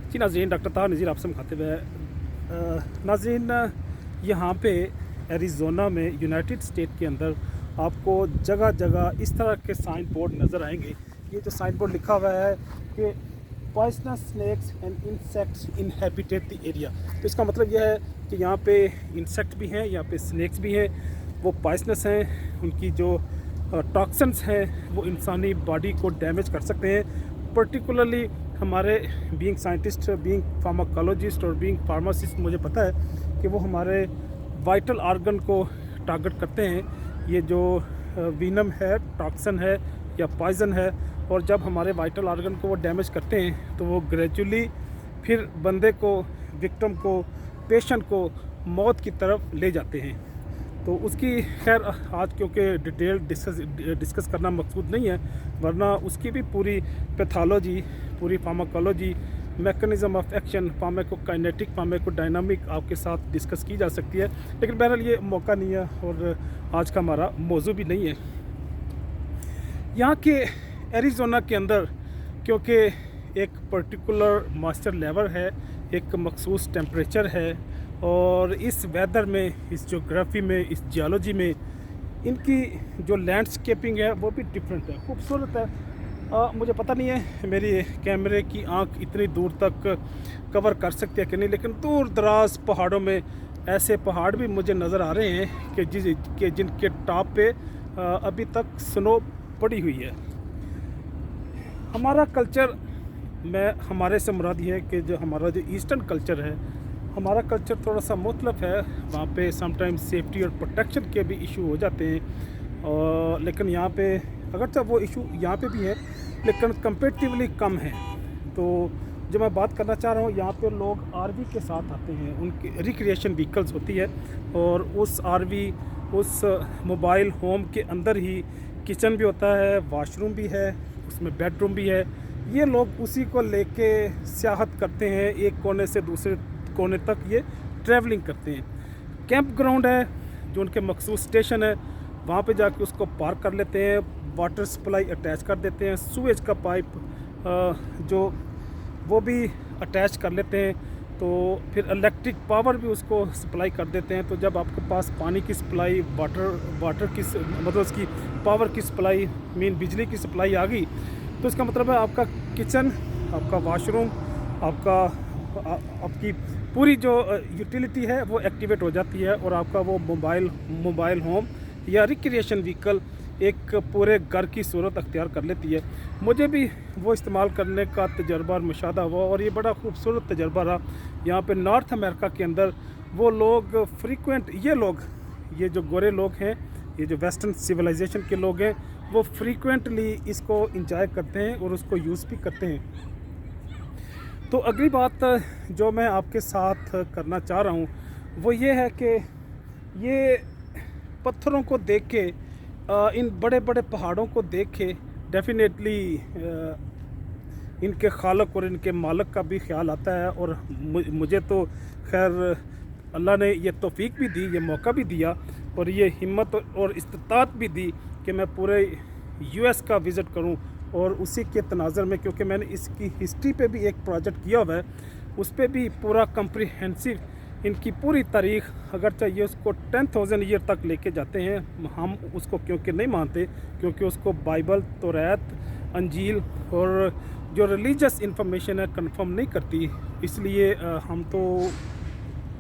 जी नाज़रीन, डॉक्टर ताहा नज़ीर आपसे मुखातिब है। नाज़रीन, यहाँ पे एरिज़ोना में यूनाइटेड स्टेट के अंदर आपको जगह जगह इस तरह के साइन बोर्ड नज़र आएंगे। ये जो साइन बोर्ड लिखा हुआ है कि poisonous snakes and insects inhabit the area. तो इसका मतलब यह है कि यहाँ पे इंसेक्ट भी हैं, यहाँ पे स्नेक्स भी हैं, वो पॉइजनस हैं, उनकी जो टॉक्सिन्स हैं वो इंसानी बॉडी को डैमेज कर सकते हैं। पर्टिकुलरली हमारे बीइंग साइंटिस्ट, बीइंग फार्माकोलॉजिस्ट और बीइंग फार्मासिस्ट, मुझे पता है कि वो हमारे वाइटल आर्गन को टारगेट करते हैं। ये जो वीनम है, टॉक्सिन है या पॉइज़न है, और जब हमारे वाइटल आर्गन को वो डैमेज करते हैं तो वो ग्रेजुअली फिर बंदे को, विक्टिम को, पेशेंट को मौत की तरफ ले जाते हैं। तो उसकी खैर आज क्योंकि डिटेल डिस्कस करना मकसूद नहीं है, वरना उसकी भी पूरी पैथोलॉजी, पूरी pharmacology, mechanism of action, pharmacokinetic, pharmacodynamic आपके साथ डिस्कस की जा सकती है, लेकिन बहरहाल ये मौका नहीं है और आज का हमारा मौजू भी नहीं है। यहाँ के एरिज़ोना के अंदर क्योंकि एक पर्टिकुलर मॉइस्चर लेवल है, एक मखसूस टेम्परेचर है, और इस वेदर में, इस जोग्राफ़ी में, इस जियोलॉजी में इनकी जो लैंडस्केपिंग है वो भी डिफरेंट है, खूबसूरत है। मुझे पता नहीं है मेरी कैमरे की आंख इतनी दूर तक कवर कर सकती है कि नहीं, लेकिन दूर दराज पहाड़ों में ऐसे पहाड़ भी मुझे नज़र आ रहे हैं कि जिनके टॉप पे अभी तक स्नो पड़ी हुई है। हमारा कल्चर में, हमारे से मुराद ये है कि जो हमारा जो ईस्टर्न कल्चर है, हमारा कल्चर थोड़ा सा मुख्तलिफ है। वहाँ पे समटाइम्स सेफ्टी और प्रोटेक्शन के भी इशू हो जाते हैं, और लेकिन यहाँ पे अगरचे वो इशू यहाँ पे भी है लेकिन कंपेरेटिवली कम है। तो जो मैं बात करना चाह रहा हूँ, यहाँ पे लोग आरवी के साथ आते हैं, उनकी रिक्रिएशन व्हीकल्स होती है, और उस आरवी, उस मोबाइल होम के अंदर ही किचन भी होता है, वॉशरूम भी है, उसमें बेडरूम भी है। ये लोग उसी को लेके सियाहत करते हैं, एक कोने से दूसरे कोने तक ये ट्रैवलिंग करते हैं। कैंप ग्राउंड है जो उनके मखसूस स्टेशन है, वहाँ पे जाके उसको पार्क कर लेते हैं, वाटर सप्लाई अटैच कर देते हैं, सूएज का पाइप जो वो भी अटैच कर लेते हैं, तो फिर इलेक्ट्रिक पावर भी उसको सप्लाई कर देते हैं। तो जब आपके पास पानी की सप्लाई, वाटर की मतलब उसकी पावर की सप्लाई, बिजली की सप्लाई आ गई, तो इसका मतलब है आपका किचन, आपका वॉशरूम, आपकी पूरी जो यूटिलिटी है वो एक्टिवेट हो जाती है, और आपका वो मोबाइल होम या रिक्रिएशन व्हीकल एक पूरे घर की सूरत अख्तियार कर लेती है। मुझे भी वो इस्तेमाल करने का तजर्बा और मुशाहदा हुआ, और ये बड़ा खूबसूरत तजर्बा रहा। यहाँ पे नॉर्थ अमेरिका के अंदर वो लोग फ्रीक्वेंट, ये जो गोरे लोग हैं, ये जो वेस्टर्न सिविलाइजेशन के लोग हैं, वो फ्रीक्वेंटली इसको इंजॉय करते हैं और उसको यूज़ भी करते हैं। तो अगली बात जो मैं आपके साथ करना चाह रहा हूँ वो ये है कि ये पत्थरों को देख के, इन बड़े बड़े पहाड़ों को देख के डेफिनेटली इनके खालक और इनके मालक का भी ख्याल आता है। और मुझे तो खैर अल्लाह ने ये तौफीक भी दी, ये मौका भी दिया, और ये हिम्मत और इस्तात भी दी कि मैं पूरे यूएस का विज़िट करूं, और उसी के तनाज़र में, क्योंकि मैंने इसकी हिस्ट्री पे भी एक प्रोजेक्ट किया हुआ है, उस पर भी पूरा कम्प्रिहेंसिव इनकी पूरी तारीख़, अगर चाहिए उसको 10,000 ईयर तक लेके जाते हैं। हम उसको क्योंकि नहीं मानते, क्योंकि उसको बाइबल, तौरात, अंजील और जो रिलीजियस इन्फॉर्मेशन है कंफर्म नहीं करती, इसलिए हम तो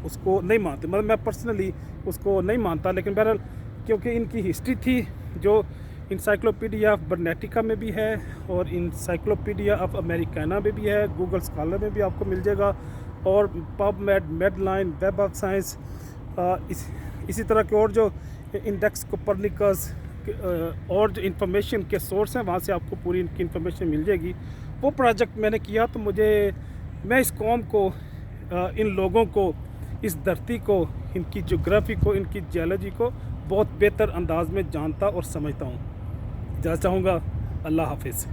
उसको नहीं मानते। मतलब मैं पर्सनली उसको नहीं मानता, लेकिन बहरहाल क्योंकि इनकी हिस्ट्री थी जो इंसाइक्लोपीडिया ऑफ बर्नेटिका में भी है और इंसाइक्लोपीडिया ऑफ अमेरिकाना में भी है, गूगल स्कॉलर में भी आपको मिल जाएगा, और PubMed, Medline, web of science, इसी तरह के और जो इंडेक्स कोपरनिकस और जो इन्फॉर्मेशन के सोर्स हैं, वहाँ से आपको पूरी इनकी इन्फॉर्मेशन मिल जाएगी। वो प्रोजेक्ट मैंने किया, तो मैं इस कौम को, इन लोगों को, इस धरती को, इनकी जोग्राफ़ी को, इनकी जियोलॉजी को बहुत बेहतर अंदाज में जानता और समझता हूँ। इजाज़त चाहूँगा। अल्लाह हाफिज़।